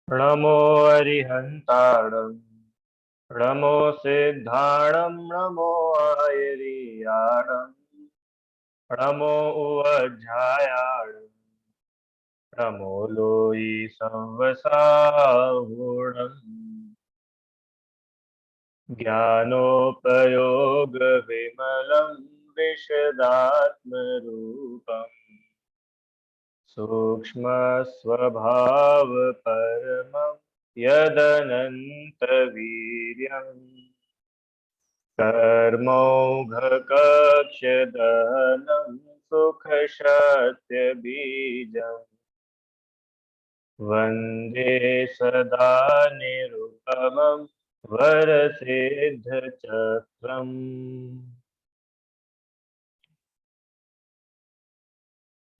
नमो अरिहन्ताणं नमो सिद्धाणं नमो आयर्याणं नमो उवज्झायाणं नमो लोई संवसाहुणम् ज्ञानोपयोगविमलं विशदात्मरूपम् सूक्ष्मस्वभावपरमं यदनन्तवीर्यम् कर्मौघकक्षदहनं सुखशक्त्यबीजम् वन्दे सदा निरुपमं वरसिद्धचक्रम्।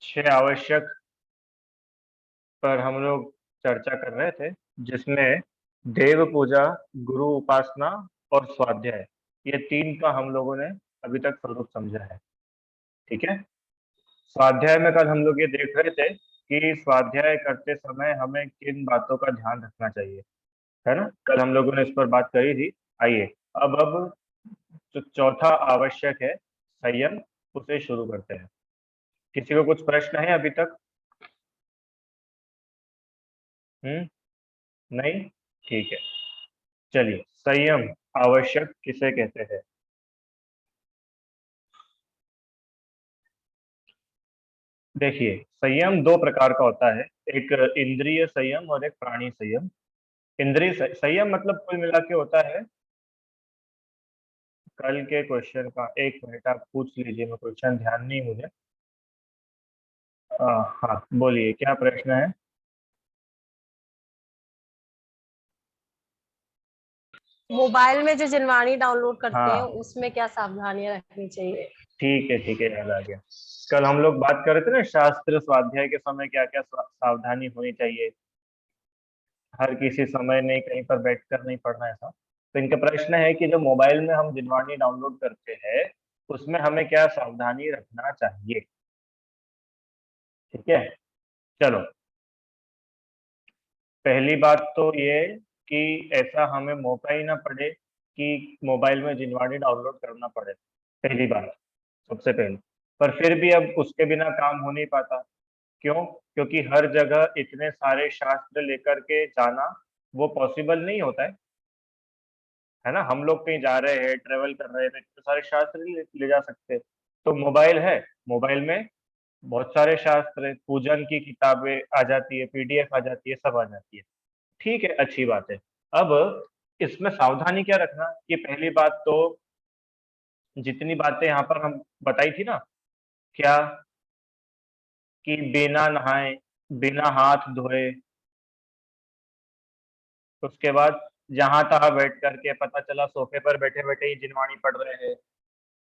6 आवश्यक पर हम लोग चर्चा कर रहे थे, जिसमें देव पूजा, गुरु उपासना और स्वाध्याय, ये 3 का हम लोगों ने अभी तक स्वरूप समझा है। ठीक है। स्वाध्याय में कल हम लोग ये देख रहे थे कि स्वाध्याय करते समय हमें किन बातों का ध्यान रखना चाहिए, है ना। कल हम लोगों ने इस पर बात करी थी। आइए अब जो चौथा आवश्यक है, संयम, उसे शुरू करते हैं। किसी को कुछ प्रश्न है अभी तक? नहीं, ठीक है। चलिए, संयम आवश्यक किसे कहते हैं? देखिए, संयम 2 प्रकार का होता है, एक इंद्रिय संयम और एक प्राणी संयम। इंद्रिय संयम मतलब कुल मिला के होता है, कल के क्वेश्चन का 1 मिनट आप पूछ लीजिए, मैं क्वेश्चन ध्यान नहीं मुझे। हाँ, बोलिए क्या प्रश्न है? मोबाइल में जो जिनवाणी डाउनलोड करते हैं हाँ, उसमें क्या सावधानियां रखनी चाहिए? ठीक है, याद आ गया। कल हम लोग बात कर रहे थे ना, शास्त्र स्वाध्याय के समय क्या क्या सावधानी होनी चाहिए। हर किसी समय नहीं, कहीं पर बैठकर नहीं पढ़ना, ऐसा। तो इनका प्रश्न है कि जो मोबाइल में हम जिनवाणी डाउनलोड करते हैं, उसमें हमें क्या सावधानी रखना चाहिए। ठीक है, चलो। पहली बात तो ये कि ऐसा हमें मौका ही ना पड़े कि मोबाइल में जिनवाणी डाउनलोड करना पड़े। पहली बात, सबसे पहले। पर फिर भी अब उसके बिना काम हो नहीं पाता। क्यों? क्योंकि हर जगह इतने सारे शास्त्र लेकर के जाना वो पॉसिबल नहीं होता है ना। हम लोग कहीं जा रहे हैं, ट्रेवल कर रहे हैं, तो इतने सारे शास्त्र नहीं ले जा सकते। तो मोबाइल है, मोबाइल में बहुत सारे शास्त्र है, पूजन की किताबें आ जाती है, पीडीएफ आ जाती है, सब आ जाती है। ठीक है, अच्छी बात है। अब इसमें सावधानी क्या रखना, कि पहली बात तो जितनी बातें यहाँ पर हम बताई थी ना, क्या, कि बिना नहाए, बिना हाथ धोए, उसके बाद जहां तहां बैठ करके, पता चला सोफे पर बैठे बैठे ही जिनवाणी पढ़ रहे हैं,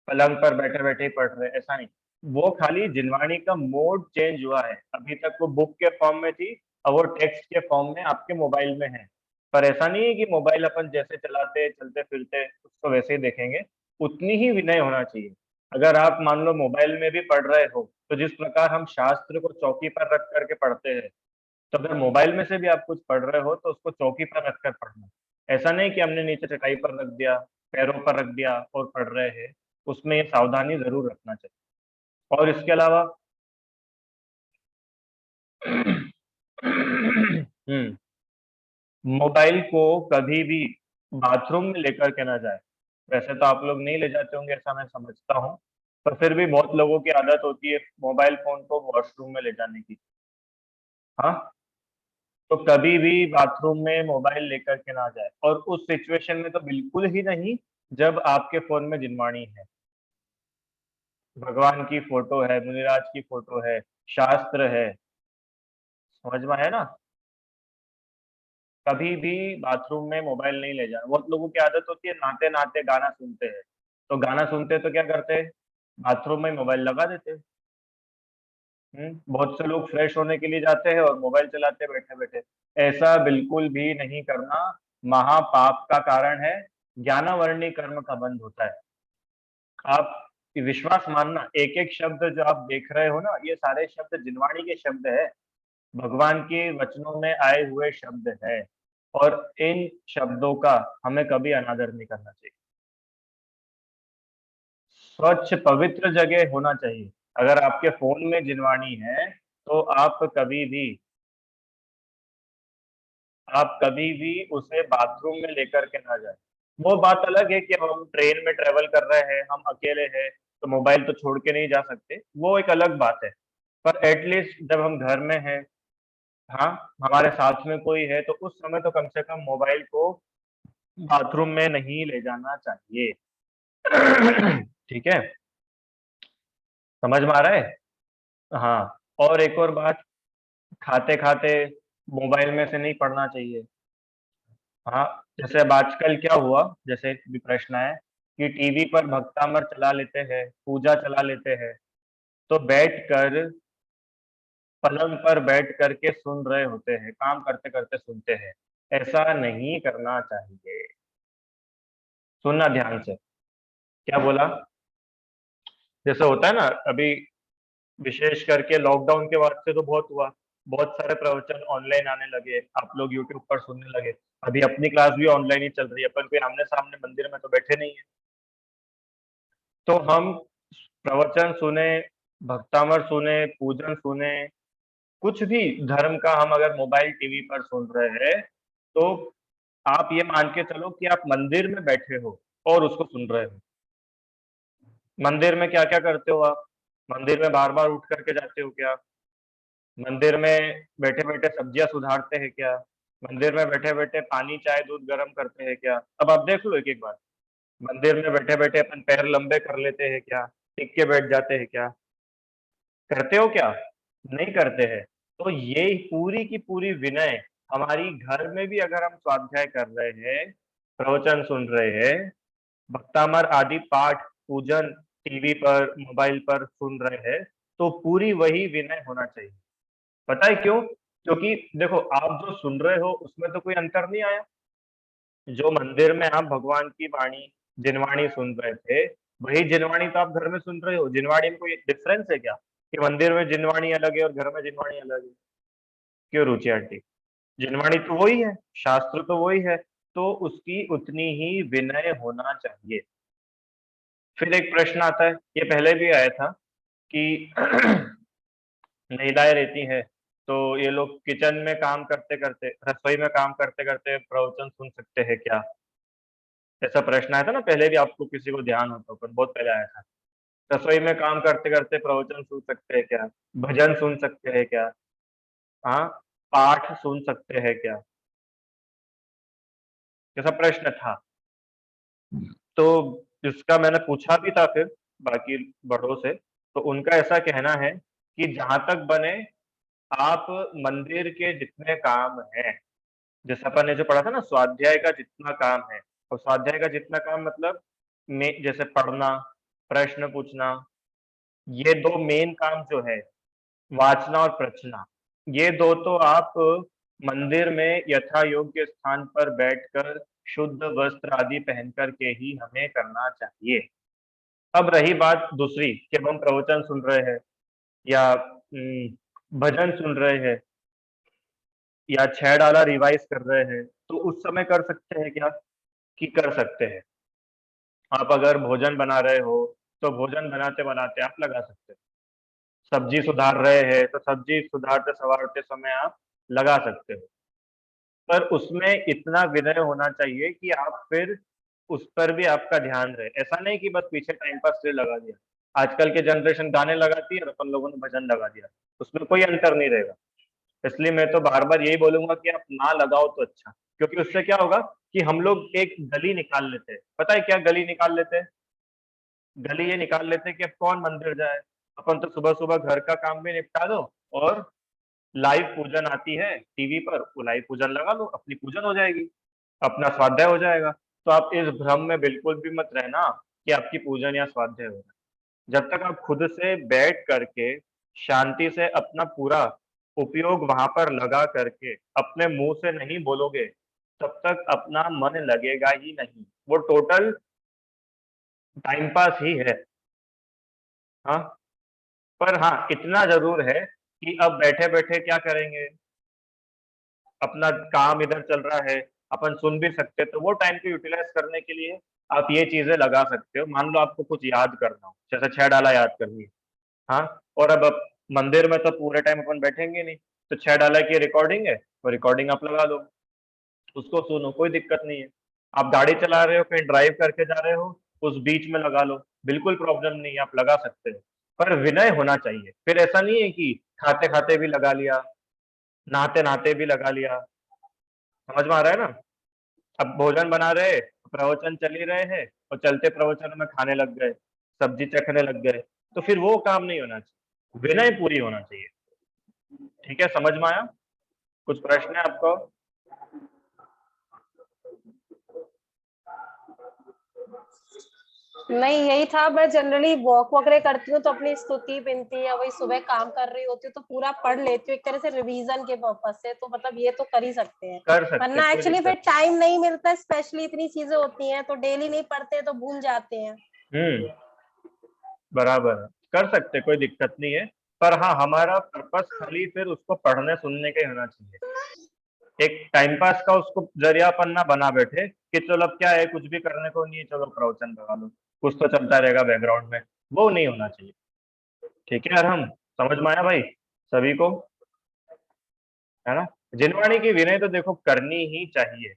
पलंग पर बैठे बैठे ही पढ़ रहे हैं, ऐसा नहीं। वो खाली जिनवाणी का मोड चेंज हुआ है। अभी तक वो बुक के फॉर्म में थी, अब वो टेक्स्ट के फॉर्म में आपके मोबाइल में है। पर ऐसा नहीं है कि मोबाइल अपन जैसे चलाते चलते फिरते उसको वैसे ही देखेंगे। उतनी ही विनय होना चाहिए। अगर आप मान लो मोबाइल में भी पढ़ रहे हो, तो जिस प्रकार हम शास्त्र को चौकी पर रख करके पढ़ते हैं, तो अगर मोबाइल में से भी आप कुछ पढ़ रहे हो तो उसको चौकी पर रखकर पढ़ना। ऐसा नहीं कि हमने नीचे चटाई पर रख दिया, पैरों पर रख दिया और पढ़ रहे हैं। उसमें ये सावधानी जरूर रखना चाहिए। और इसके अलावा मोबाइल को कभी भी बाथरूम में लेकर के ना जाए। वैसे तो आप लोग नहीं ले जाते होंगे, ऐसा मैं समझता हूँ। पर फिर भी बहुत लोगों की आदत होती है मोबाइल फोन को वॉशरूम में ले जाने की। हाँ, तो कभी भी बाथरूम में मोबाइल लेकर के ना जाए, और उस सिचुएशन में तो बिल्कुल ही नहीं जब आपके फोन में जिनवाणी है, भगवान की फोटो है, मुनिराज की फोटो है, शास्त्र है। समझ में आया ना। कभी भी बाथरूम में मोबाइल नहीं ले जाना। बहुत लोगों की आदत होती है नहाते नहाते गाना सुनते हैं, तो गाना सुनते तो क्या करते हैं, बाथरूम में मोबाइल लगा देते हैं। बहुत से लोग फ्रेश होने के लिए जाते हैं और मोबाइल चलाते हैं बैठे बैठे। ऐसा बिल्कुल भी नहीं करना, महापाप का कारण है। ज्ञानावर्णी कर्म का बंध होता है। आप विश्वास मानना, एक एक शब्द जो आप देख रहे हो ना, ये सारे शब्द जिनवाणी के शब्द है। भगवान के वचनों में आए हुए शब्द है और इन शब्दों का हमें कभी अनादर नहीं करना चाहिए। स्वच्छ पवित्र जगह होना चाहिए। अगर आपके फोन में जिनवाणी है तो आप कभी भी उसे बाथरूम में लेकर के ना जाए। वो बात अलग है कि हम ट्रेन में ट्रेवल कर रहे हैं, हम अकेले हैं, तो मोबाइल तो छोड़ के नहीं जा सकते, वो एक अलग बात है। पर एटलीस्ट जब हम घर में हैं, हाँ, हमारे साथ में कोई है, तो उस समय तो कम से कम मोबाइल को बाथरूम में नहीं ले जाना चाहिए। ठीक है, समझ में आ रहा है? हाँ, और एक और बात, खाते खाते मोबाइल में से नहीं पढ़ना चाहिए। हाँ, जैसे अब आजकल क्या हुआ, जैसे एक भी प्रश्न है कि टीवी पर भक्तामर चला लेते हैं, पूजा चला लेते हैं, तो बैठकर पलंग पर बैठ करके सुन रहे होते हैं, काम करते करते सुनते हैं। ऐसा नहीं करना चाहिए। सुनना ध्यान से, क्या बोला? जैसे होता है ना, अभी विशेष करके लॉकडाउन के बाद से तो बहुत हुआ, बहुत सारे प्रवचन ऑनलाइन आने लगे, आप लोग यूट्यूब पर सुनने लगे। अभी अपनी क्लास भी ऑनलाइन ही चल रही है, अपन कोई आमने सामने मंदिर में तो बैठे नहीं है। तो हम प्रवचन सुने, भक्तामर सुने, पूजन सुने, कुछ भी धर्म का हम अगर मोबाइल टीवी पर सुन रहे हैं, तो आप ये मान के चलो कि आप मंदिर में बैठे हो और उसको सुन रहे हो। मंदिर में क्या क्या करते हो आप? मंदिर में बार बार उठ करके जाते हो क्या? मंदिर में बैठे बैठे सब्जियां सुधारते हैं क्या? मंदिर में बैठे बैठे पानी चाय दूध गर्म करते हैं क्या? अब आप देख लो एक एक बार। मंदिर में बैठे बैठे अपन पैर लंबे कर लेते हैं क्या? टिक के बैठ जाते हैं क्या? करते हो क्या? नहीं करते हैं। तो ये पूरी की पूरी विनय हमारी घर में भी अगर हम स्वाध्याय कर रहे हैं, प्रवचन सुन रहे हैं, भक्तामर आदि पाठ पूजन टीवी पर मोबाइल पर सुन रहे हैं, तो पूरी वही विनय होना चाहिए। पता है क्यों? क्योंकि देखो, आप जो सुन रहे हो उसमें तो कोई अंतर नहीं आया। जो मंदिर में आप भगवान की वाणी जिनवाणी सुन रहे थे, वही जिनवाणी तो आप घर में सुन रहे हो। जिनवाणी में कोई डिफरेंस है क्या कि मंदिर में जिनवाणी अलग है और घर में जिनवाणी अलग है? क्यों रुचि आंटी? जिनवाणी तो वही है, शास्त्र तो वही है, तो उसकी उतनी ही विनय होना चाहिए। फिर एक प्रश्न आता है, ये पहले भी आया था कि महिलाएं रहती हैं, तो ये लोग किचन में काम करते करते, रसोई में काम करते करते प्रवचन सुन सकते हैं क्या? ऐसा प्रश्न आया था ना पहले भी, आपको किसी को ध्यान हो तो, पर बहुत पहले आया था। रसोई में काम करते करते प्रवचन सुन सकते हैं क्या? भजन सुन सकते हैं क्या? हाँ, पाठ सुन सकते हैं क्या? ऐसा प्रश्न था। तो जिसका मैंने पूछा भी था फिर बाकी बड़ों से, तो उनका ऐसा कहना है कि जहां तक बने, आप मंदिर के जितने काम हैं, जैसे अपन ने जो पढ़ा था ना, स्वाध्याय का जितना काम है, और स्वाध्याय का जितना काम मतलब में जैसे पढ़ना, प्रश्न पूछना, ये दो मेन काम जो है, वाचना और प्रचना, ये दो तो आप मंदिर में यथा योग्य स्थान पर बैठकर शुद्ध वस्त्र आदि पहन कर के ही हमें करना चाहिए। अब रही बात दूसरी कि अब हम प्रवचन सुन रहे हैं या भजन सुन रहे हैं या छह डाला रिवाइज कर रहे हैं, तो उस समय कर सकते हैं क्या? कि कर सकते हैं। आप अगर भोजन बना रहे हो, तो भोजन बनाते बनाते आप लगा सकते हो। सब्जी सुधार रहे हैं, तो सब्जी सुधारते सवारते समय आप लगा सकते हो। पर उसमें इतना विनय होना चाहिए कि आप फिर उस पर भी आपका ध्यान रहे। ऐसा नहीं कि बस पीछे टाइम पास के लिए लगा दिया। आजकल के जनरेशन गाने लगाती है और अपन लोगों ने भजन लगा दिया, उसमें कोई अंतर नहीं रहेगा। इसलिए मैं तो बार बार यही बोलूंगा कि आप ना लगाओ तो अच्छा, क्योंकि उससे क्या होगा कि हम लोग एक गली निकाल लेते हैं। पता है क्या गली निकाल लेते हैं? गली ये निकाल लेते हैं कि अब कौन मंदिर जाए, अपन तो सुबह सुबह घर का काम भी निपटा दो, और लाइव पूजन आती है टीवी पर, वो लाइव पूजन लगा लो, अपनी पूजन हो जाएगी, अपना स्वाध्याय हो जाएगा। तो आप इस भ्रम में बिल्कुल भी मत रहना कि आपकी पूजन या स्वाध्याय हो रहा है। जब तक आप खुद से बैठ करके शांति से अपना पूरा उपयोग वहां पर लगा करके अपने मुंह से नहीं बोलोगे, तब तक अपना मन लगेगा ही नहीं। वो टोटल टाइम पास ही है। हाँ, पर हाँ, इतना जरूर है कि अब बैठे बैठे क्या करेंगे, अपना काम इधर चल रहा है, अपन सुन भी सकते हैं, तो वो टाइम को यूटिलाइज करने के लिए आप ये चीजें लगा सकते हो। मान लो आपको कुछ याद करना हो, जैसे 6 डाला याद करनी है, हाँ, और अब मंदिर में तो पूरे टाइम अपन बैठेंगे नहीं, तो 6 डाला की रिकॉर्डिंग है, वो रिकॉर्डिंग आप लगा दो, उसको सुनो, कोई दिक्कत नहीं है। आप गाड़ी चला रहे हो, कहीं ड्राइव करके जा रहे हो, उस बीच में लगा लो, बिल्कुल प्रॉब्लम नहीं है, आप लगा सकते हो। पर विनय होना चाहिए, फिर ऐसा नहीं है कि खाते खाते भी लगा लिया, नहाते नहाते भी लगा लिया। समझ में आ रहा है ना? अब भोजन बना रहे, प्रवचन चल ही रहे हैं, और चलते प्रवचन में खाने लग गए, सब्जी चखने लग गए, तो फिर वो काम नहीं होना चाहिए, विनय पूरी होना चाहिए। ठीक है, समझ में आया? कुछ प्रश्न है आपको? नहीं, यही था। मैं जनरली वॉक वगैरह करती हूँ तो अपनी स्तुति विनती या वही सुबह काम कर रही होती हूँ तो पूरा पढ़ लेती हूँ, एक तरह से रिवीजन के पर्पज से, तो मतलब ये तो कर ही सकते हैं। कर सकते, वरना कोई एक्चुअली फिर दिक्कत टाइम नहीं मिलता, स्पेशली इतनी चीजें होती हैं तो डेली नहीं पढ़ते तो भूल जाते हैं। नहीं। बराबर है, कर सकते, कोई दिक्कत नहीं है। पर हाँ, हमारा पर्पस खाली फिर उसको पढ़ने सुनने का ही होना चाहिए, एक टाइम पास का उसको जरिया पन्ना बना बैठे कि चलो अब क्या है, कुछ भी करने को नहीं है, चलो प्रवचन लगा लो, कुछ तो चलता रहेगा बैकग्राउंड में, वो नहीं होना चाहिए। ठीक है, और हम समझ में आया भाई सभी को, है ना? जिनवाणी की विनय तो देखो करनी ही चाहिए।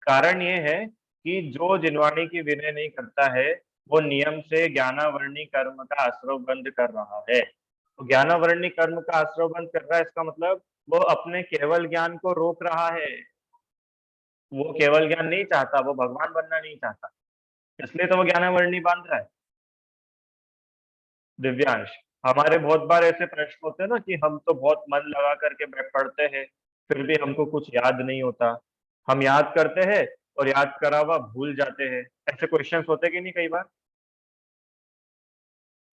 कारण ये है कि जो जिनवाणी की विनय नहीं करता है, वो नियम से ज्ञानावरणी कर्म का आश्रव बंद कर रहा है। तो ज्ञानावरणी कर्म का आश्रव बंद कर रहा है, इसका मतलब वो अपने केवल ज्ञान को रोक रहा है, वो केवल ज्ञान नहीं चाहता, वो भगवान बनना नहीं चाहता, इसलिए तो वो ज्ञानावरणी बांध रहा है। दिव्यांश, हमारे बहुत बार ऐसे प्रश्न होते हैं ना कि हम तो बहुत मन लगा करके पढ़ते हैं, फिर भी हमको कुछ याद नहीं होता, हम याद करते हैं और याद करा हुआ भूल जाते हैं। ऐसे क्वेश्चंस होते कि नहीं कई बार?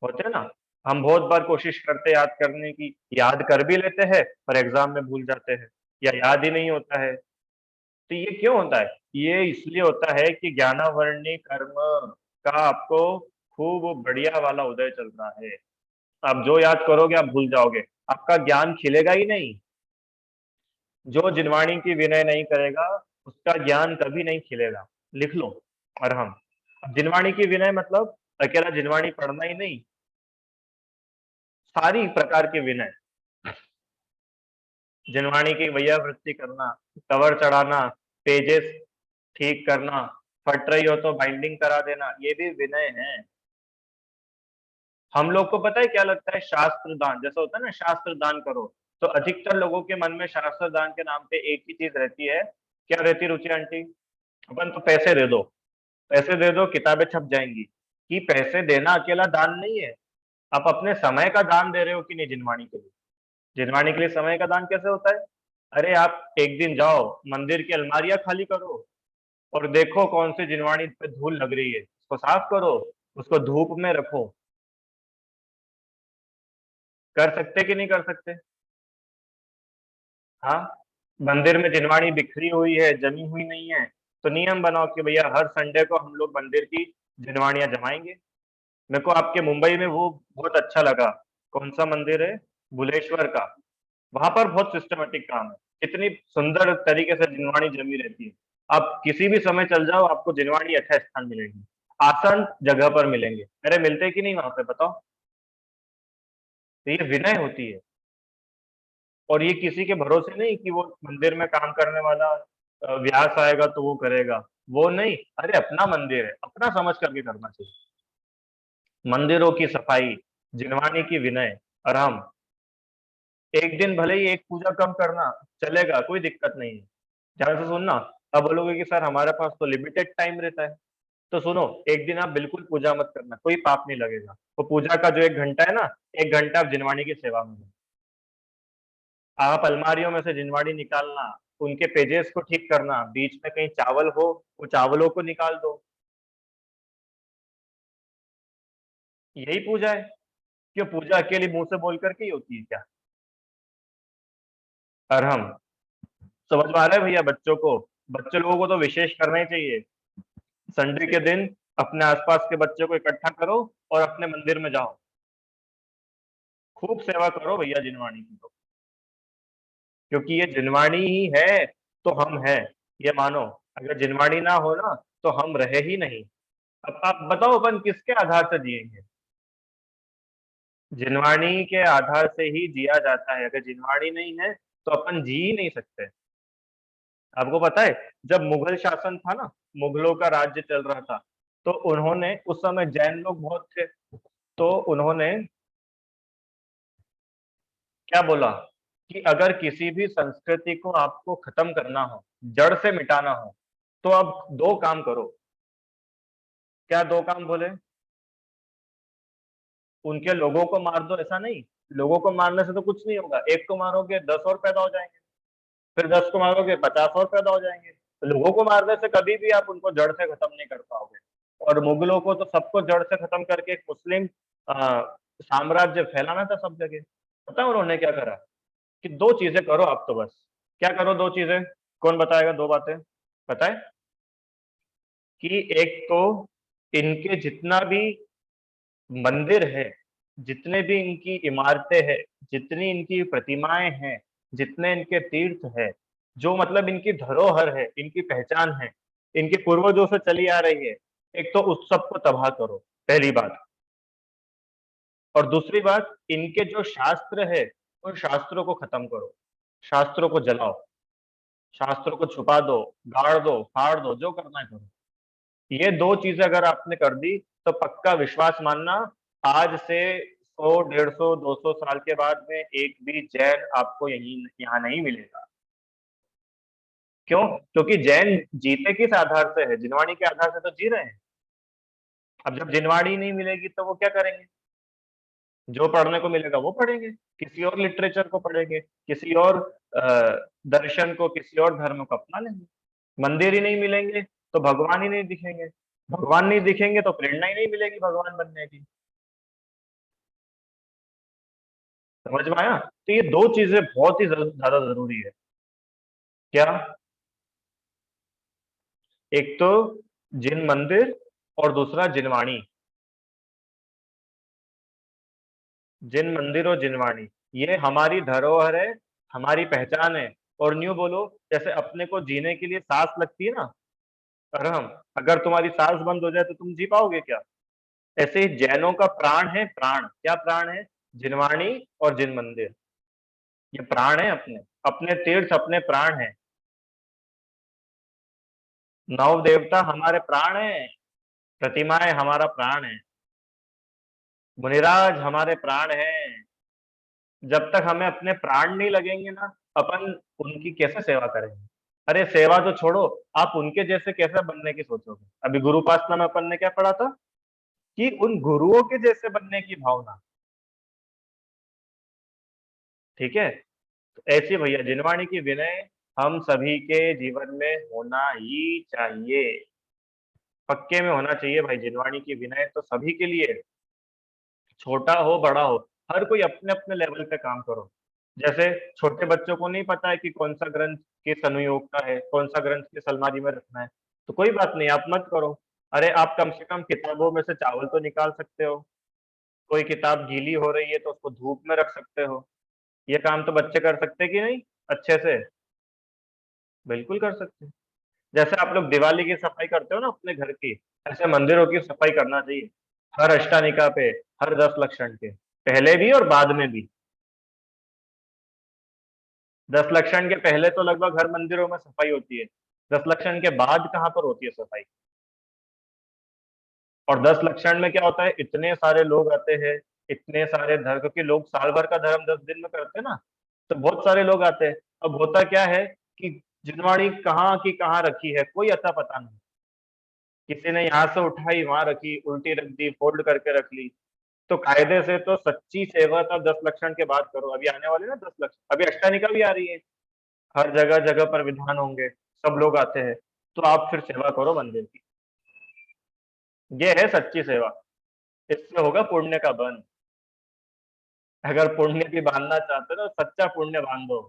होते हैं ना? हम बहुत बार कोशिश करते हैं याद करने की, याद कर भी लेते हैं पर एग्जाम में भूल जाते हैं, या याद ही नहीं होता है। तो ये क्यों होता है? ये इसलिए होता है कि ज्ञानावरणी कर्म का आपको खूब बढ़िया वाला उदय चल रहा है। आप जो याद करोगे आप भूल जाओगे, आपका ज्ञान खिलेगा ही नहीं। जो जिनवाणी की विनय नहीं करेगा, उसका ज्ञान कभी नहीं खिलेगा। लिख लो। और हम, अब जिनवाणी की विनय मतलब अकेला जिनवाणी पढ़ना ही नहीं, सारी प्रकार के विनय, जिनवाणी की वैयावृत्ति करना, कवर चढ़ाना, पेजेस ठीक करना, फट रही हो तो बाइंडिंग करा देना, ये भी विनय है। हम लोग को पता है क्या लगता है, शास्त्र दान जैसा होता है ना, शास्त्र दान करो, तो अधिकतर लोगों के मन में शास्त्र दान के नाम पे एक ही चीज रहती है। क्या रहती, रुचि आंटी? अपन तो पैसे दे दो, पैसे दे दो, किताबें छप जाएंगी। कि पैसे देना अकेला दान नहीं है, आप अपने समय का दान दे रहे हो कि नहीं जिनवाणी के लिए? जिनवाणी के लिए समय का दान कैसे होता है? अरे आप एक दिन जाओ, मंदिर की अलमारियां खाली करो, और देखो कौन सी जिनवाणी पे धूल लग रही है, उसको साफ करो, उसको धूप में रखो। कर सकते कि नहीं कर सकते? हाँ, मंदिर में जिनवाणी बिखरी हुई है, जमी हुई नहीं है, तो नियम बनाओ कि भैया हर संडे को हम लोग मंदिर की जिनवाणियां जमाएंगे। मेरे को आपके मुंबई में वो बहुत अच्छा लगा, कौन सा मंदिर है, भुलेश्वर का, वहां पर बहुत सिस्टमेटिक काम है, इतनी सुंदर तरीके से जिनवाणी जमी रहती है। आप किसी भी समय चल जाओ, आपको जिनवाणी अच्छा स्थान मिलेगी, आसान जगह पर मिलेंगे। मेरे मिलते कि नहीं वहां पे, बताओ? तो ये विनय होती है, और ये किसी के भरोसे नहीं कि वो मंदिर में काम करने वाला व्यास आएगा तो वो करेगा, वो नहीं। अरे अपना मंदिर है, अपना समझ करके करना चाहिए। मंदिरों की सफाई, जिनवानी की विनय, और हम एक दिन भले ही एक पूजा कम करना, चलेगा, कोई दिक्कत नहीं है। ध्यान से सुनना। अब बोलोगे कि सर हमारे पास तो लिमिटेड टाइम रहता है, तो सुनो, एक दिन आप बिल्कुल पूजा मत करना, कोई पाप नहीं लगेगा। वो पूजा का जो 1 घंटा है ना, 1 घंटा आप जिनवाणी की सेवा में दो। आप अलमारियों में से जिनवाणी निकालना, उनके पेजेस को ठीक करना, बीच में कहीं चावल हो, वो चावलों को निकाल दो। यही पूजा है? क्यों, पूजा अकेली मुंह से बोल करके ही होती है क्या? और हम, समझ में आ रहा है भैया बच्चों को? बच्चे लोगों को तो विशेष करना ही चाहिए। संडे के दिन अपने आसपास के बच्चों को इकट्ठा करो और अपने मंदिर में जाओ, खूब सेवा करो भैया जिनवाणी की तो, क्योंकि ये जिनवाणी ही है तो हम हैं, ये मानो। अगर जिनवाणी ना हो ना तो हम रहे ही नहीं। अब आप बताओ अपन किसके आधार से जिएंगे? जिनवाणी के आधार से ही जिया जाता है। अगर जिनवाणी नहीं है तो अपन जी ही नहीं सकते। आपको पता है जब मुगल शासन था ना, मुगलों का राज्य चल रहा था, तो उन्होंने उस समय जैन लोग बहुत थे, तो उन्होंने क्या बोला कि अगर किसी भी संस्कृति को आपको खत्म करना हो, जड़ से मिटाना हो, तो आप दो काम करो। क्या दो काम बोले? उनके लोगों को मार दो, ऐसा नहीं। लोगों को मारने से तो कुछ नहीं होगा, एक को मारोगे 10 और पैदा हो जाएंगे, फिर 10 को मारोगे 50 और पैदा हो जाएंगे। तो लोगों को मारने से कभी भी आप उनको जड़ से खत्म नहीं कर पाओगे। और मुगलों को तो सबको जड़ से खत्म करके एक मुस्लिम साम्राज्य फैलाना था सब जगह। पता है उन्होंने क्या करा? कि दो चीजें करो आप तो बस। क्या करो दो चीजें? कौन बताएगा दो बातें? पता है कि एक तो इनके जितना भी मंदिर है, जितने भी इनकी इमारतें हैं, जितनी इनकी प्रतिमाएं हैं, जितने इनके तीर्थ है, जो मतलब इनकी धरोहर है, इनकी पहचान है, इनके पूर्वजों से चली आ रही है, एक तो उस सब को तबाह करो, पहली बात। और दूसरी बात, इनके जो शास्त्र है उन शास्त्रों को खत्म करो, शास्त्रों को जलाओ, शास्त्रों को छुपा दो, गाड़ दो, फाड़ दो, जो करना है करो। ये दो चीजें अगर आपने कर दी तो पक्का विश्वास मानना, आज से 100, 150, 200 साल के बाद में एक भी जैन आपको यही यहाँ नहीं मिलेगा। क्यों? क्योंकि जैन जीते किस आधार से है? जिनवाणी के आधार से तो जी रहे हैं। अब जब जिनवाणी नहीं मिलेगी तो वो क्या करेंगे? जो पढ़ने को मिलेगा वो पढ़ेंगे, किसी और लिटरेचर को पढ़ेंगे, किसी और दर्शन को, किसी और धर्म को अपना लेंगे। मंदिर ही नहीं मिलेंगे तो भगवान ही नहीं दिखेंगे, भगवान नहीं दिखेंगे तो प्रेरणा ही नहीं मिलेगी भगवान बनने की। समझ में आया? तो ये दो चीजें बहुत ही ज्यादा जरूरी है। क्या? एक तो जिन मंदिर, और दूसरा जिनवाणी। जिन मंदिर और जिनवाणी, ये हमारी धरोहर है, हमारी पहचान है। और न्यू बोलो, जैसे अपने को जीने के लिए सांस लगती है ना, अरहम, अगर तुम्हारी सांस बंद हो जाए तो तुम जी पाओगे क्या? ऐसे ही जैनों का प्राण है, प्राण क्या प्राण है? जिनवाणी और जिन मंदिर, ये प्राण है अपने, अपने तीर्थ अपने प्राण है। नौ देवता हमारे प्राण है, प्रतिमाएं हमारा प्राण है, मुनिराज हमारे प्राण है। जब तक हमें अपने प्राण नहीं लगेंगे ना, अपन उनकी कैसे सेवा करेंगे? अरे सेवा तो छोड़ो, आप उनके जैसे कैसे बनने की सोचोगे? अभी गुरुपासना में अपन ने क्या पढ़ा था कि उन गुरुओं के जैसे बनने की भावना। ठीक है, तो ऐसी भैया जिनवाणी की विनय हम सभी के जीवन में होना ही चाहिए, पक्के में होना चाहिए भाई। जिनवाणी की विनय तो सभी के लिए, छोटा हो बड़ा हो, हर कोई अपने अपने लेवल पे काम करो। जैसे छोटे बच्चों को नहीं पता है कि कौन सा ग्रंथ किस अनुयोग का है, कौन सा ग्रंथ किस अलमारी में रखना है, तो कोई बात नहीं, आप मत करो। अरे आप कम से कम किताबों में से चावल तो निकाल सकते हो। कोई किताब गीली हो रही है तो उसको धूप में रख सकते हो। ये काम तो बच्चे कर सकते कि नहीं अच्छे से? बिल्कुल कर सकते हैं। जैसे आप लोग दिवाली की सफाई करते हो ना अपने घर की, ऐसे मंदिरों की सफाई करना चाहिए। हर अष्टानिका पे, हर 10 लक्षण के पहले भी और बाद में भी। 10 लक्षण के पहले तो लगभग हर मंदिरों में सफाई होती है, 10 लक्षण के बाद कहाँ पर होती है सफाई? और 10 लक्षण में क्या होता है, इतने सारे लोग आते हैं, इतने सारे धर्म, क्योंकि लोग साल भर का धर्म 10 दिन में करते हैं ना, तो बहुत सारे लोग आते हैं। अब होता क्या है कि जिनवाणी कहाँ की कहाँ रखी है कोई अता पता नहीं, किसी ने यहाँ से उठाई वहां रखी, उल्टी रख दी, फोल्ड करके रख ली। तो कायदे से तो सच्ची सेवा तो 10 लक्षण के बाद करो। अभी आने वाले ना 10 लक्षण, अभी अष्टानिका भी आ रही है, हर जगह जगह पर विधान होंगे, सब लोग आते हैं, तो आप फिर सेवा करो मंदिर की। ये है सच्ची सेवा, इससे होगा पुण्य का बन। अगर पुण्य भी बांधना चाहते हो तो सच्चा पुण्य बांधो।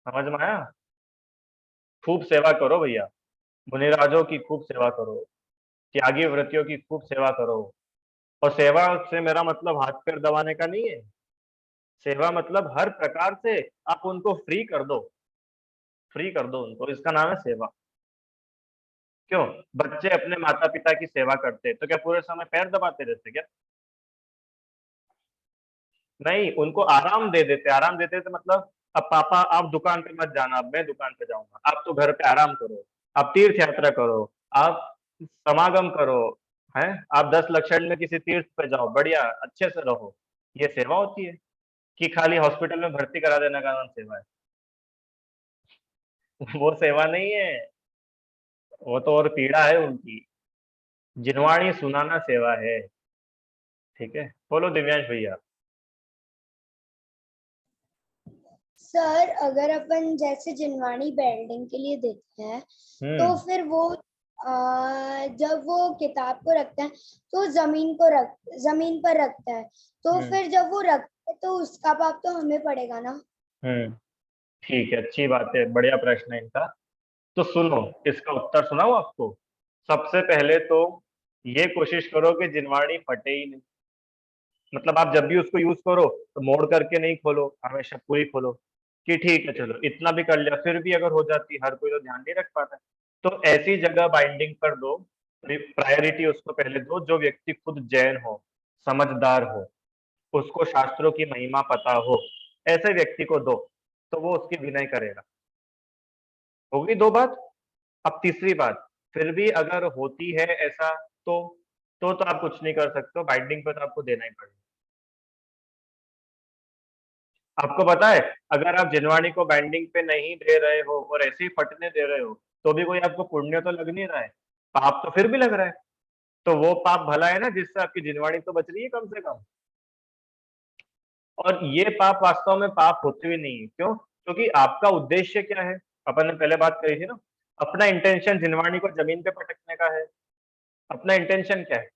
समझ में आया? खूब सेवा करो भैया, मुनिराजों की खूब सेवा करो, त्यागी व्रतियों की खूब सेवा करो, और सेवा से मेरा मतलब हाथ पैर दबाने का नहीं है। सेवा मतलब हर प्रकार से आप उनको फ्री कर दो, फ्री कर दो उनको, इसका नाम है सेवा। क्यों? बच्चे अपने माता पिता की सेवा करते तो क्या पूरे समय पैर दबाते रहते क्या? नहीं, उनको आराम दे देते। आराम देते थे मतलब, अब पापा आप दुकान पे मत जाना, अब मैं दुकान पे जाऊंगा, आप तो घर पे आराम करो, आप तीर्थ यात्रा करो, आप समागम करो, हैं, आप 10 लक्षण में किसी तीर्थ पे जाओ, बढ़िया अच्छे से रहो। ये सेवा होती है कि खाली हॉस्पिटल में भर्ती करा देने का नाम सेवा है? वो सेवा नहीं है, वो तो और पीड़ा है उनकी। जिनवाणी सुनाना सेवा है। ठीक है, बोलो दिव्यांश भैया। सर अगर अपन जैसे जिनवाणी बिल्डिंग के लिए देते हैं तो हम्म। फिर वो जब वो किताब को रखता है तो जमीन पर रखता है, तो हम्म। फिर जब वो रखता है तो उसका पाप तो हमें पड़ेगा ना। हम्म। ठीक है, अच्छी बात है, बढ़िया प्रश्न है इनका। तो सुनो, इसका उत्तर सुनाओ आपको। सबसे पहले तो ये कोशिश करो कि जिनवाणी फटे ही नहीं। मतलब आप जब भी उसको यूज करो तो मोड़ करके नहीं खोलो, हमेशा पूरी खोलो। कि ठीक है चलो इतना भी कर लिया, फिर भी अगर हो जाती, हर कोई तो ध्यान नहीं रख पाता, तो ऐसी जगह बाइंडिंग कर दो। प्रायोरिटी उसको पहले दो जो व्यक्ति खुद जैन हो, समझदार हो, उसको शास्त्रों की महिमा पता हो, ऐसे व्यक्ति को दो, तो वो उसकी विनय करेगा। होगी दो बात। अब तीसरी बात, फिर भी अगर होती है ऐसा, तो तो आप कुछ नहीं कर सकते हो, बाइंडिंग पे तो आपको देना ही पड़ेगा। आपको पता है, अगर आप जिनवाणी को बाइंडिंग पे नहीं दे रहे हो और ऐसे ही फटने दे रहे हो, तो भी कोई आपको पुण्य तो लग नहीं रहा है, पाप तो फिर भी लग रहा है। तो वो पाप भला है ना, जिससे आपकी जिनवाणी तो बच रही है कम से कम। और ये पाप वास्तव में पाप होते भी नहीं है। क्यों? क्योंकि आपका उद्देश्य क्या है? अपन ने पहले बात करी थी ना, अपना इंटेंशन जिनवाणी को जमीन पे पटकने का है। अपना इंटेंशन क्या है?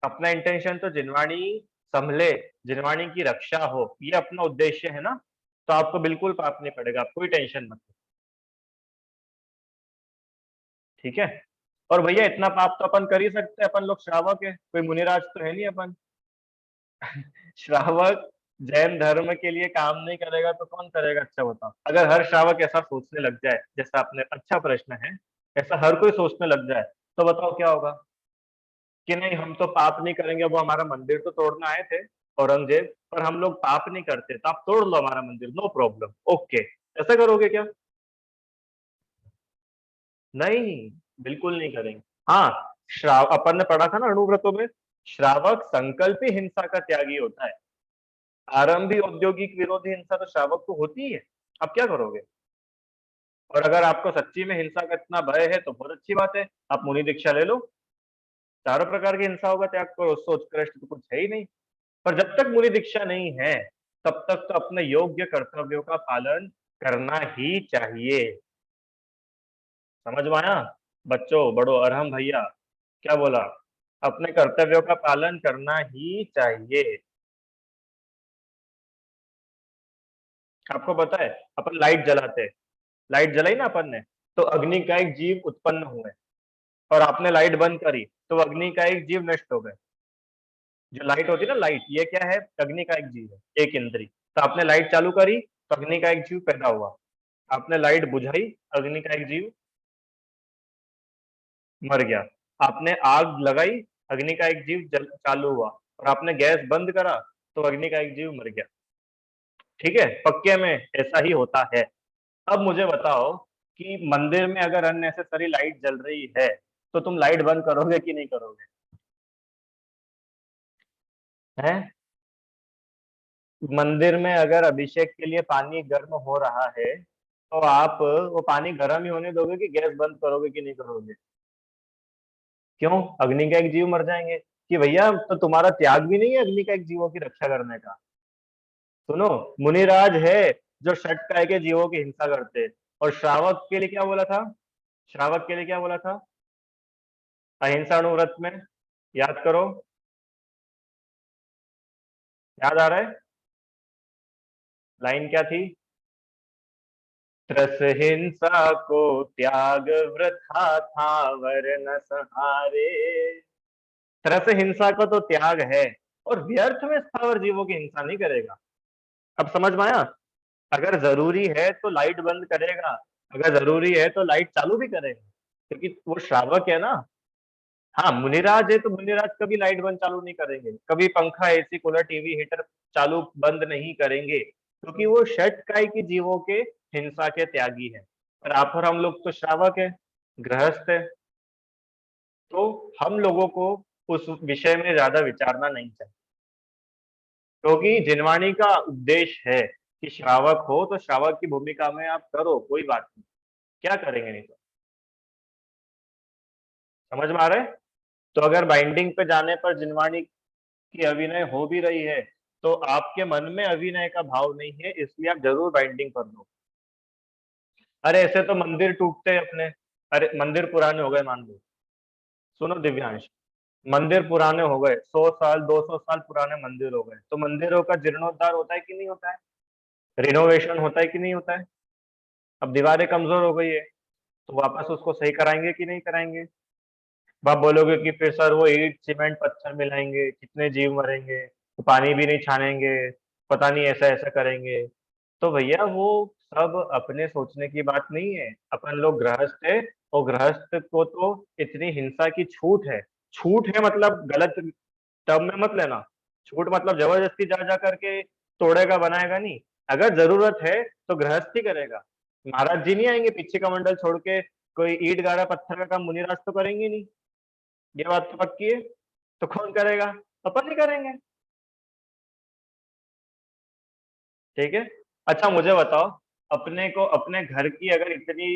अपना इंटेंशन तो जिनवाणी संभले, जिनवाणी की रक्षा हो, ये अपना उद्देश्य है ना। तो आपको बिल्कुल पाप नहीं पड़ेगा, आप कोई टेंशन मत लो। ठीक है। और भैया इतना पाप तो अपन कर ही सकते हैं, अपन लोग श्रावक है, कोई मुनिराज तो है नहीं अपन। श्रावक जैन धर्म के लिए काम नहीं करेगा तो कौन करेगा? अच्छा बताओ, अगर हर श्रावक ऐसा सोचने लग जाए, जैसा आपने, अच्छा प्रश्न है, ऐसा हर कोई सोचने लग जाए, तो बताओ क्या होगा? कि नहीं हम तो पाप नहीं करेंगे, वो हमारा मंदिर तो तोड़ना आए थे औरंगजेब, पर हम लोग पाप नहीं करते, तो आप तोड़ लो हमारा मंदिर, नो प्रॉब्लम, ओके, ऐसा करोगे क्या? नहीं, बिल्कुल नहीं करेंगे। हाँ, श्राव अपन ने पढ़ा था ना अणुव्रतों में, श्रावक संकल्पी हिंसा का त्यागी होता है। आरंभी औद्योगिक विरोधी हिंसा तो श्रावक को होती ही है। आप क्या करोगे? और अगर आपको सच्ची में हिंसा का इतना भय है तो बहुत अच्छी बात है, आप मुनि दीक्षा ले लो, चारों प्रकार की हिंसाओं का त्याग करो, सोच कृष्ट तो कुछ है ही नहीं। पर जब तक मुनि दीक्षा नहीं है, तब तक तो अपने योग्य कर्तव्यों का पालन करना ही चाहिए। समझ में आया? बच्चों, बड़ो, अरहम भैया, क्या बोला? अपने कर्तव्यों का पालन करना ही चाहिए। आपको पता है, अपन लाइट जलाते हैं, लाइट जलाई ना अपन ने, तो अग्नि का एक जीव उत्पन्न हुए, और आपने लाइट बंद करी तो अग्नि का एक जीव नष्ट हो गए। जो लाइट होती है ना, लाइट, ये क्या है? अग्नि का एक जीव है, एक इंद्री। तो आपने लाइट चालू करी तो अग्नि का एक जीव पैदा हुआ, आपने लाइट बुझाई, अग्नि का एक जीव मर गया। आपने आग लगाई, अग्नि का एक जीव चालू हुआ, और आपने गैस बंद करा तो अग्नि का एक जीव मर गया। ठीक है, पक्के में ऐसा ही होता है। अब मुझे बताओ कि मंदिर में अगर अननेसेसरी लाइट जल रही है, तो तुम लाइट बंद करोगे कि नहीं करोगे? हैं? मंदिर में अगर अभिषेक के लिए पानी गर्म हो रहा है, तो आप वो पानी गर्म ही होने दोगे कि गैस बंद करोगे कि नहीं करोगे? क्यों? अग्नि का एक जीव मर जाएंगे। कि भैया तो तुम्हारा त्याग भी नहीं है अग्नि का एक जीवों की रक्षा करने का? सुनो, मुनिराज है जो षट काय के जीवों की हिंसा करते, और श्रावक के लिए क्या बोला था? श्रावक के लिए क्या बोला था अहिंसा व्रत में? याद करो, याद आ रहा है? लाइन क्या थी? त्रस हिंसा को त्याग वृथा था, वर न सहारे। तरह से हिंसा का तो त्याग है, और व्यर्थ में स्थावर जीवों की हिंसा नहीं करेगा। अब समझ में आया? अगर जरूरी है तो लाइट बंद करेगा, अगर जरूरी है तो लाइट चालू भी करेगा, क्योंकि वो श्रावक है ना। हाँ, मुनिराज है तो मुनिराज कभी लाइट बंद चालू नहीं करेंगे, कभी पंखा, एसी, कूलर, टीवी, हीटर चालू बंद नहीं करेंगे, क्योंकि वो षटकाय की जीवों के हिंसा के त्यागी है। और आप और हम लोग तो श्रावक है, गृहस्थ है, तो हम लोगों को उस विषय में ज्यादा विचारना नहीं चाहिए, क्योंकि जिनवाणी का उपदेश है कि श्रावक हो तो श्रावक की भूमिका में आप करो, कोई बात नहीं, क्या करेंगे नहीं तो। समझ में आ रहा है? तो अगर बाइंडिंग पे जाने पर जिनवाणी की अभिनय हो भी रही है, तो आपके मन में अभिनय का भाव नहीं है, इसलिए आप जरूर बाइंडिंग कर लो। अरे ऐसे तो मंदिर टूटते हैं अपने, अरे मंदिर पुराने हो गए मान लो, सुनो दिव्यांश, मंदिर पुराने हो गए, 100 साल 200 साल पुराने मंदिर हो गए, तो मंदिरों का जीर्णोद्धार होता है कि नहीं होता है? रिनोवेशन होता है कि नहीं होता है? अब दीवारें कमजोर हो गई है, तो वापस उसको सही कराएंगे कि नहीं कराएंगे? आप बोलोगे कि फिर सर वो ईंट सीमेंट पत्थर मिलाएंगे, कितने जीव मरेंगे, तो पानी भी नहीं छानेंगे, पता नहीं ऐसा ऐसा करेंगे। तो भैया वो सब अपने सोचने की बात नहीं है, अपन लोग गृहस्थ है, और गृहस्थ को तो इतनी हिंसा की छूट है। छूट है मतलब गलत टर्म में मत लेना, छूट मतलब जबरदस्ती जा जा करके तोड़ेगा बनाएगा नहीं। अगर जरूरत है तो गृहस्थी करेगा, महाराज जी नहीं आएंगे पीछे का मंडल छोड़ के, कोई ईट गाड़ा पत्थर का काम मुनिराज तो करेंगे नहीं, ये बात तो पक्की है। तो कौन करेगा? अपन ही करेंगे। ठीक है। अच्छा मुझे बताओ, अपने को अपने घर की अगर इतनी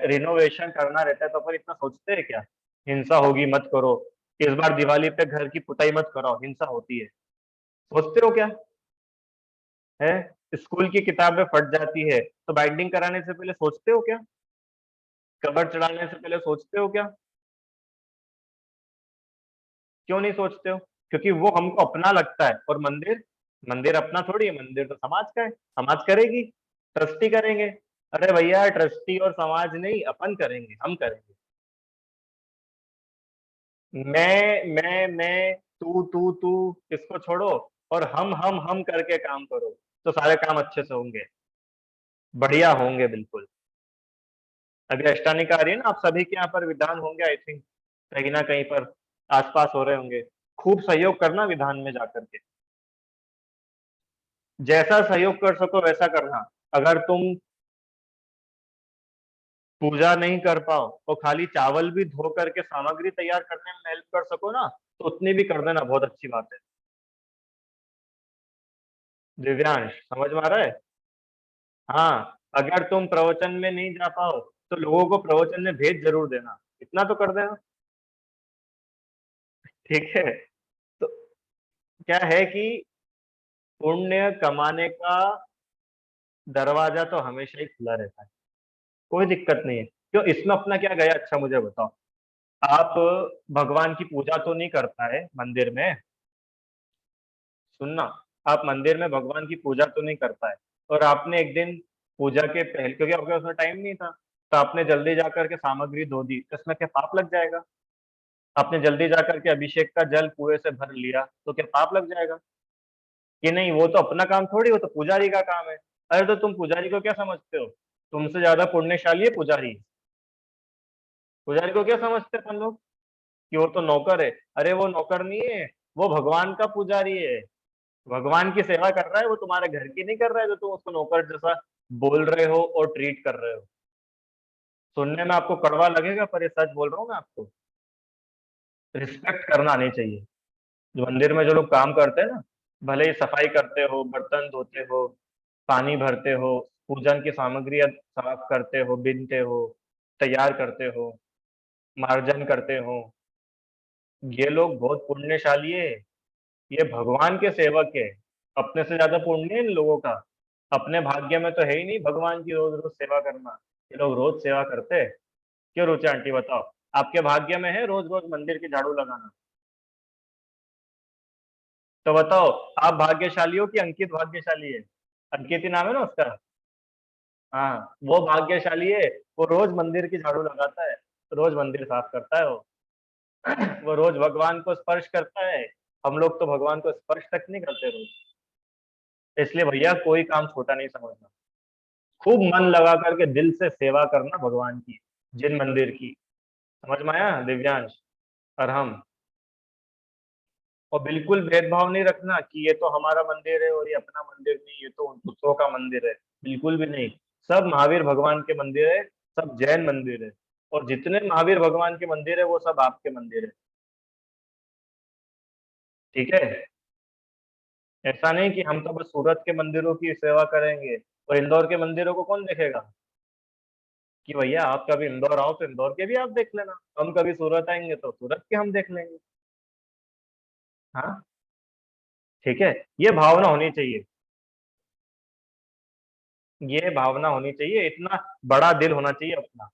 रिनोवेशन करना रहता है तो अपन इतना सोचते हैं क्या? हिंसा होगी मत करो, इस बार दिवाली पे घर की पुताई मत कराओ, हिंसा होती है, सोचते हो क्या? है, स्कूल की किताबें फट जाती है तो बाइंडिंग कराने से पहले सोचते हो क्या? कवर चढ़ाने से पहले सोचते हो क्या? क्यों नहीं सोचते हो? क्योंकि वो हमको अपना लगता है, और मंदिर, मंदिर अपना थोड़ी है, मंदिर तो समाज का है, समाज करेगी, ट्रस्टी करेंगे। अरे भैया ट्रस्टी और समाज नहीं, अपन करेंगे, हम करेंगे। मैं तू इसको छोड़ो, और हम करके काम करो, तो सारे काम अच्छे से होंगे, बढ़िया होंगे बिल्कुल। अभी अष्टानिका आ रही है ना, आप सभी के यहाँ पर विधान होंगे आई थिंक, कहीं ना कहीं पर आसपास हो रहे होंगे। खूब सहयोग करना विधान में जाकर के, जैसा सहयोग कर सको वैसा करना। अगर तुम पूजा नहीं कर पाओ तो खाली चावल भी धो करके सामग्री तैयार करने में हेल्प कर सको ना, तो उतनी भी कर देना, बहुत अच्छी बात है। दिव्यांश समझ में आ रहा है? हाँ, अगर तुम प्रवचन में नहीं जा पाओ तो लोगों को प्रवचन में भेज जरूर देना, इतना तो कर देना। ठीक है। तो क्या है कि पुण्य कमाने का दरवाजा तो हमेशा ही खुला रहता है, कोई दिक्कत नहीं है। क्यों, इसमें अपना क्या गया? अच्छा मुझे बताओ, आप भगवान की पूजा तो नहीं करता है मंदिर में, सुनना, आप मंदिर में भगवान की पूजा तो नहीं करता है, और आपने एक दिन पूजा के पहले, क्योंकि आपके पास में टाइम नहीं था, तो आपने जल्दी जाकर के सामग्री धो दी, तो इसमें क्या पाप लग जाएगा? आपने जल्दी जाकर के अभिषेक का जल कुएं से भर लिया, तो क्या पाप लग जाएगा? कि नहीं, वो तो अपना काम थोड़ी, वो तो पुजारी का काम है। अरे तो तुम पुजारी को क्या समझते हो? तुमसे ज्यादा पुण्यशाली है पुजारी। पुजारी को क्या समझते हैं अपन लोग, कि वो तो नौकर है? अरे वो नौकर नहीं है, वो भगवान का पुजारी है, भगवान की सेवा कर रहा है, वो तुम्हारे घर की नहीं कर रहा है, तो तुम उसको नौकर जैसा बोल रहे हो और ट्रीट कर रहे हो। सुनने में आपको कड़वा लगेगा, पर ये सच बोल रहा हूँ मैं आपको, रिस्पेक्ट करना आनी चाहिए। जो मंदिर में जो लोग काम करते हैं ना, भले ही सफाई करते हो, बर्तन धोते हो, पानी भरते हो, पूजन की सामग्री साफ करते हो, बीनते हो, तैयार करते हो, मार्जन करते हो, ये लोग बहुत पुण्यशाली है, ये भगवान के सेवक है। अपने से ज्यादा पुण्य है इन लोगों का। अपने भाग्य में तो है ही नहीं भगवान की रोज रोज सेवा करना, ये लोग रोज सेवा करते हैं। क्यों रुचि आंटी बताओ, आपके भाग्य में है रोज रोज मंदिर की झाड़ू लगाना? तो बताओ, आप भाग्यशाली हो कि अंकित भाग्यशाली है? अंकित ही नाम है ना उसका। हाँ, वो भाग्यशाली है, वो रोज मंदिर की झाड़ू लगाता है, रोज मंदिर साफ करता है वो। वो रोज भगवान को स्पर्श करता है, हम लोग तो भगवान को स्पर्श तक नहीं करते रोज। इसलिए भैया कोई काम छोटा नहीं समझना, खूब मन लगा करके दिल से सेवा करना भगवान की, जिन मंदिर की। समझ में आया दिव्यांश और हम? और बिल्कुल भेदभाव नहीं रखना कि ये तो हमारा मंदिर है और ये अपना मंदिर नहीं, ये तो दूसरों का मंदिर है, बिल्कुल भी नहीं। सब महावीर भगवान के मंदिर है, सब जैन मंदिर है, और जितने महावीर भगवान के मंदिर है वो सब आपके मंदिर है। ठीक है? ऐसा नहीं कि हम तो बस सूरत के मंदिरों की सेवा करेंगे और इंदौर के मंदिरों को कौन देखेगा, कि भैया आप कभी इंदौर आओ तो इंदौर के भी आप देख लेना, हम कभी सूरत आएंगे तो सूरत के हम देख लेंगे। हाँ, ठीक है, ये भावना होनी चाहिए, ये भावना होनी चाहिए, इतना बड़ा दिल होना चाहिए अपना।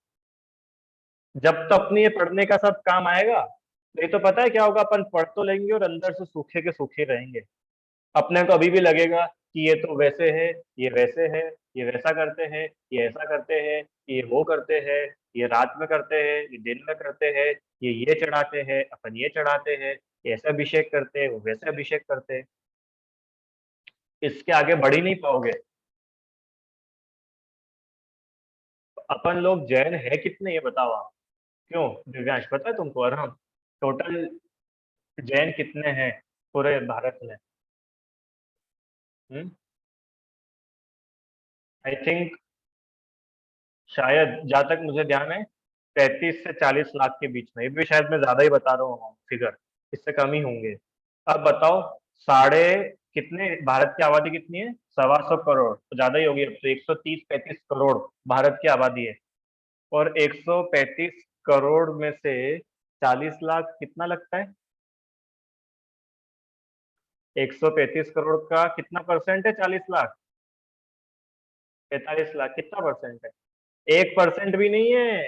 जब तो अपनी ये पढ़ने का सब काम आएगा, नहीं तो पता है क्या होगा, अपन पढ़ तो लेंगे और अंदर से सूखे के सूखे रहेंगे। अपने को अभी भी लगेगा कि ये तो वैसे है, ये वैसे है, ये वैसा करते हैं, ये ऐसा करते हैं, ये वो करते हैं, ये रात में करते हैं, ये दिन में करते हैं, ये चढ़ाते हैं, अपन ये चढ़ाते हैं, ये ऐसा अभिषेक करते हैं, वो वैसे अभिषेक करते हैं। इसके आगे बढ़ ही नहीं पाओगे। अपन लोग जैन है कितने ये बताओ आप? क्यों दिव्यांश पता है तुमको? और हम टोटल जैन कितने हैं पूरे भारत में? आई थिंक, शायद जहां तक मुझे ध्यान है 35 से 40 लाख के बीच में, ये भी शायद मैं ज्यादा ही बता रहा हूँ फिगर, इससे कम ही होंगे। अब बताओ, साढ़े कितने, भारत की आबादी कितनी है? 125 करोड़, तो ज्यादा ही होगी अब तो, 130-135 करोड़ भारत की आबादी है। और 135 करोड़ में से 40 लाख कितना लगता है? 135 करोड़ का कितना परसेंट है? 40 लाख, 45 लाख, कितना परसेंट है? 1% भी नहीं है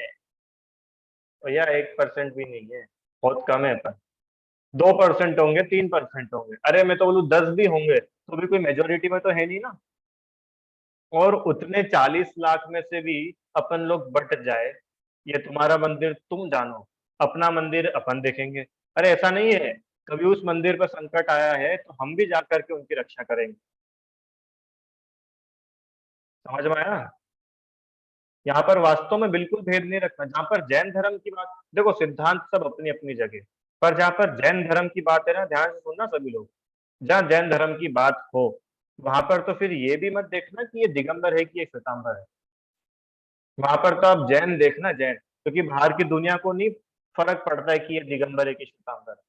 भैया, 1% भी नहीं है, बहुत कम है। पर 2% होंगे, 3% होंगे, अरे मैं तो बोलूँ 10 भी होंगे तो भी कोई मेजोरिटी में तो है नहीं ना। और उतने 40 लाख में से भी अपन लोग बट जाए, ये तुम्हारा मंदिर तुम जानो, अपना मंदिर अपन देखेंगे। अरे ऐसा नहीं है, कभी उस मंदिर पर संकट आया है तो हम भी जा करके उनकी रक्षा करेंगे। समझ में आया? यहाँ पर वास्तव में बिल्कुल भेद नहीं रखना। जहां पर जैन धर्म की बात, देखो सिद्धांत सब अपनी अपनी जगह, पर जहां पर जैन धर्म की बात है ना, ध्यान से सुनना सभी लोग, जहाँ जैन धर्म की बात हो वहां पर तो फिर ये भी मत देखना कि ये दिगंबर है कि ये श्वेतांबर है। वहां पर तो आप जैन देखना, जैन, क्योंकि बाहर की दुनिया को नहीं फर्क पड़ता है कि ये दिगंबर है कि श्वेतांबर है।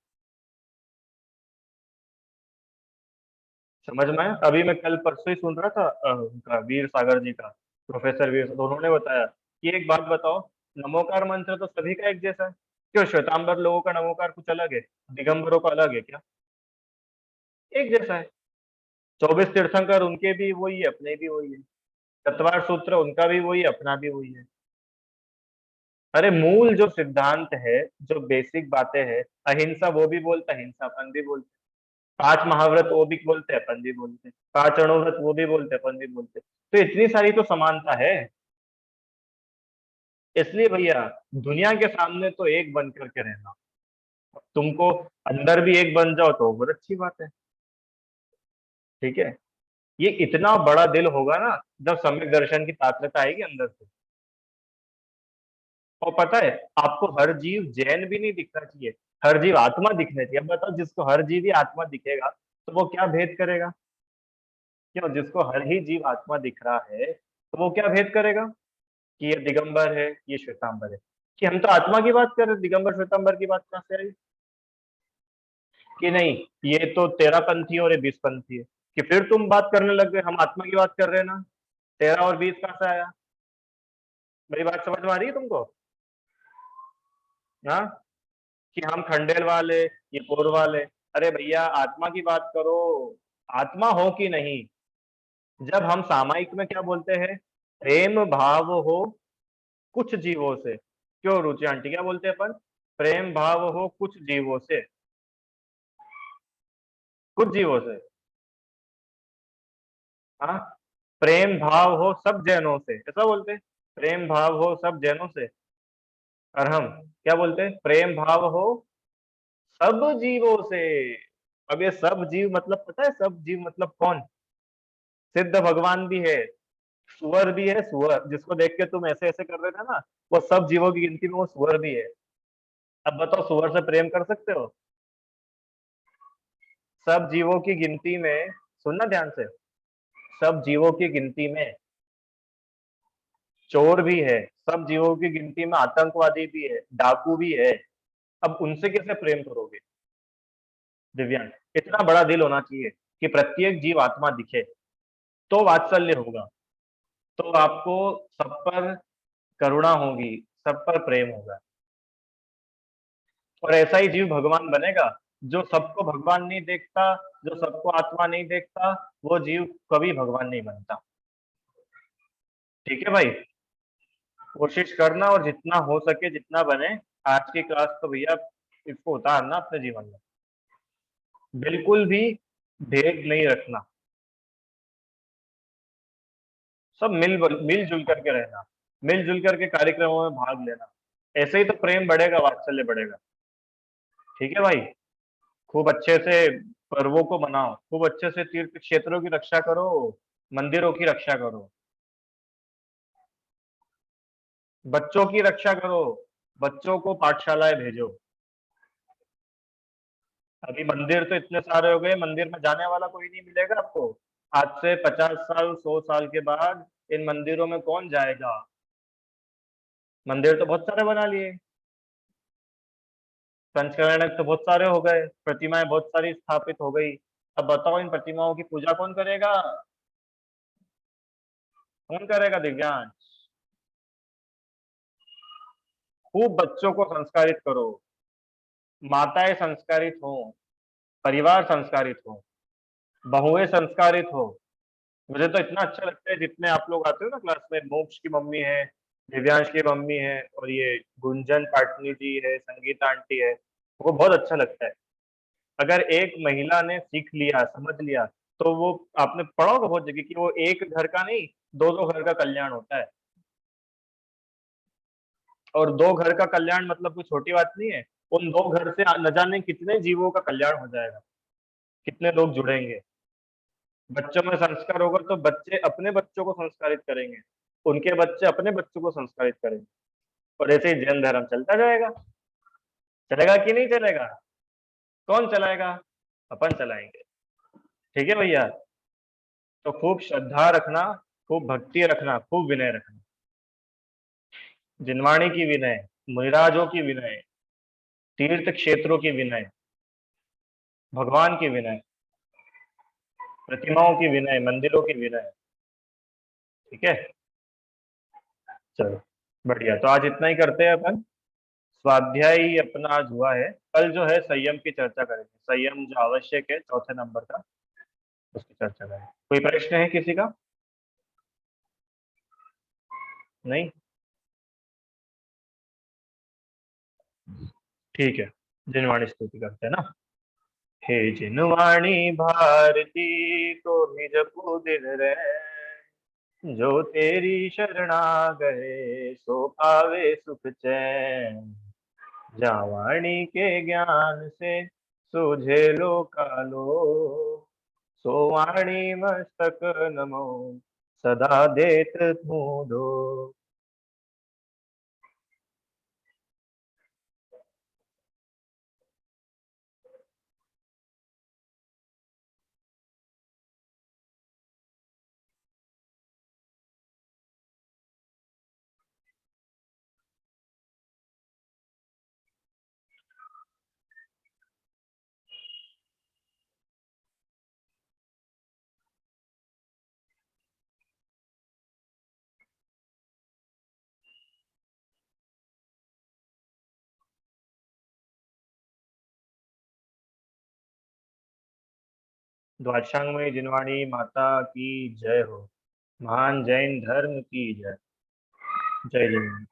समझ में आया? अभी मैं कल परसों ही सुन रहा था उनका, वीर सागर जी का, प्रोफेसर वीर, तो उन्होंने बताया कि एक बात बताओ, नमोकार मंत्र तो सभी का एक जैसा है, क्यों श्वेतांबर लोगों का नमोकार कुछ अलग है, दिगंबरों का अलग है क्या? एक जैसा है। 24 तीर्थंकर उनके भी वही है, अपने भी वही है। चतवार सूत्र उनका भी वही है, अपना भी वही है। अरे मूल जो सिद्धांत है, जो बेसिक बातें हैं, अहिंसा वो भी बोलता है, हिंसा अपन भी बोलते हैं, 5 महाव्रत वो भी बोलते हैं, अपन भी बोलते हैं, 5 अणुव्रत वो भी बोलते हैं, अपन भी बोलते हैं। तो इतनी सारी तो समानता है। इसलिए भैया दुनिया के सामने तो एक बन करके रहना, तुमको अंदर भी एक बन जाओ तो बहुत अच्छी बात है। ठीक है? ये इतना बड़ा दिल होगा ना जब सम्यक दर्शन की ताकत आएगी अंदर से। और पता है, आपको हर जीव जैन भी नहीं दिखना चाहिए, हर जीव आत्मा दिखना चाहिए। अब बताओ, जिसको हर जीव ही आत्मा दिखेगा तो वो क्या भेद करेगा? क्यों, जिसको हर ही जीव आत्मा दिख रहा है तो वो क्या भेद करेगा कि ये दिगंबर है, ये श्वेतांबर है? कि हम तो आत्मा की बात कर रहे हैं, दिगंबर श्वेतांबर की बात कहाँ से आई? कि नहीं, ये तो 13 पंथी और ये 20 पंथी है, कि फिर तुम बात करने लग गए, हम आत्मा की बात कर रहे हैं ना, 13 और 20 कहाँ से आया? मेरी बात समझ में आ रही है तुमको? हाँ, कि हम खंडेल वाले, ये पूर्व वाले। अरे भैया आत्मा की बात करो, आत्मा हो कि नहीं। जब हम सामायिक में क्या बोलते हैं, प्रेम भाव हो कुछ जीवों से, क्यों रुचि आंटी क्या बोलते हैं अपन? प्रेम भाव हो कुछ जीवों से, कुछ जीवों से। हाँ, प्रेम भाव हो सब जैनों से, ऐसा बोलते हैं, प्रेम भाव हो सब जैनों से। और हम क्या बोलते हैं? प्रेम भाव हो सब जीवों से। अब ये सब जीव मतलब पता है, सब जीव मतलब कौन? सिद्ध भगवान भी है, सुअर भी है। सुअर जिसको देख के तुम ऐसे ऐसे कर रहे थे ना, वो सब जीवों की गिनती में वो सुअर भी है। अब बताओ, सुअर से प्रेम कर सकते हो? सब जीवों की गिनती में, सुनना ध्यान से, सब जीवों की गिनती में चोर भी है, सब जीवों की गिनती में आतंकवादी भी है, डाकू भी है। अब उनसे कैसे प्रेम करोगे? दिव्यांग, इतना बड़ा दिल होना चाहिए कि प्रत्येक जीव आत्मा दिखे, तो वात्सल्य होगा, तो आपको सब पर करुणा होगी, सब पर प्रेम होगा। और ऐसा ही जीव भगवान बनेगा। जो सबको भगवान नहीं देखता, जो सबको आत्मा नहीं देखता, वो जीव कभी भगवान नहीं बनता। ठीक है भाई, कोशिश करना और जितना हो सके जितना बने। आज की क्लास तो भैया इसको उतारना अपने जीवन में, बिल्कुल भी भेद नहीं रखना, सब मिलजुल करके रहना, मिलजुल करके कार्यक्रमों में भाग लेना। ऐसे ही तो प्रेम बढ़ेगा, वात्सल्य बढ़ेगा। ठीक है भाई, खूब अच्छे से पर्वों को मनाओ, खूब अच्छे से तीर्थ क्षेत्रों की रक्षा करो, मंदिरों की रक्षा करो, बच्चों की रक्षा करो, बच्चों को पाठशालाएं भेजो। अभी मंदिर तो इतने सारे हो गए, मंदिर में जाने वाला कोई नहीं मिलेगा आपको। आज से 50 साल 100 साल के बाद इन मंदिरों में कौन जाएगा? मंदिर तो बहुत सारे बना लिए, संस्करण तो बहुत सारे हो गए, प्रतिमाएं बहुत सारी स्थापित हो गई। अब बताओ, इन प्रतिमाओं की पूजा कौन करेगा? कौन करेगा दिव्यांश? खूब बच्चों को संस्कारित करो, माताएं संस्कारित हो, परिवार संस्कारित हो, बहुएं संस्कारित हो। मुझे तो इतना अच्छा लगता है, जितने आप लोग आते हो ना क्लास में, मोक्ष की मम्मी है, दिव्यांश की मम्मी है, और ये गुंजन पाटनी जी है, संगीता आंटी है, वो बहुत अच्छा लगता है। अगर एक महिला ने सीख लिया, समझ लिया, तो वो, आपने पढ़ा होगा बहुत जगह कि वो एक घर का नहीं, दो दो घर का कल्याण होता है। और दो घर का कल्याण मतलब कोई छोटी बात नहीं है। उन दो घर से न जाने कितने जीवों का कल्याण हो जाएगा, कितने लोग जुड़ेंगे। बच्चों में संस्कार होगा तो बच्चे अपने बच्चों को संस्कारित करेंगे, उनके बच्चे अपने बच्चों को संस्कारित करेंगे, और ऐसे ही जैन धर्म चलता जाएगा। चलेगा कि नहीं चलेगा? कौन चलाएगा? अपन चलाएंगे। ठीक है भैया, तो खूब श्रद्धा रखना, खूब भक्ति रखना, खूब विनय रखना। जिनवाणी की विनय, मुनिराजों की विनय, तीर्थ क्षेत्रों की विनय, भगवान की विनय, प्रतिमाओं की विनय, मंदिरों की विनय। ठीक है, चलो बढ़िया। तो आज इतना ही करते हैं अपन। स्वाध्याय अपना आज हुआ है, कल जो है संयम की चर्चा करेंगे, संयम जो आवश्यक है चौथे नंबर का, उसकी चर्चा करेंगे। कोई प्रश्न है किसी का? नहीं? ठीक है, जिनवाणी स्तुति करते हैं ना। हे जिनवाणी भारती को ही जपू दिन रे, जो तेरी शरणा गए सो पावे सुख चैन। जावाणी के ज्ञान से सूझे लो कालो, सो वाणी मस्तक नमो सदा देत तू दो। द्वादशांगमयी जिनवाणी माता की जय हो। महान जैन धर्म की जय। जय जिनवाणी।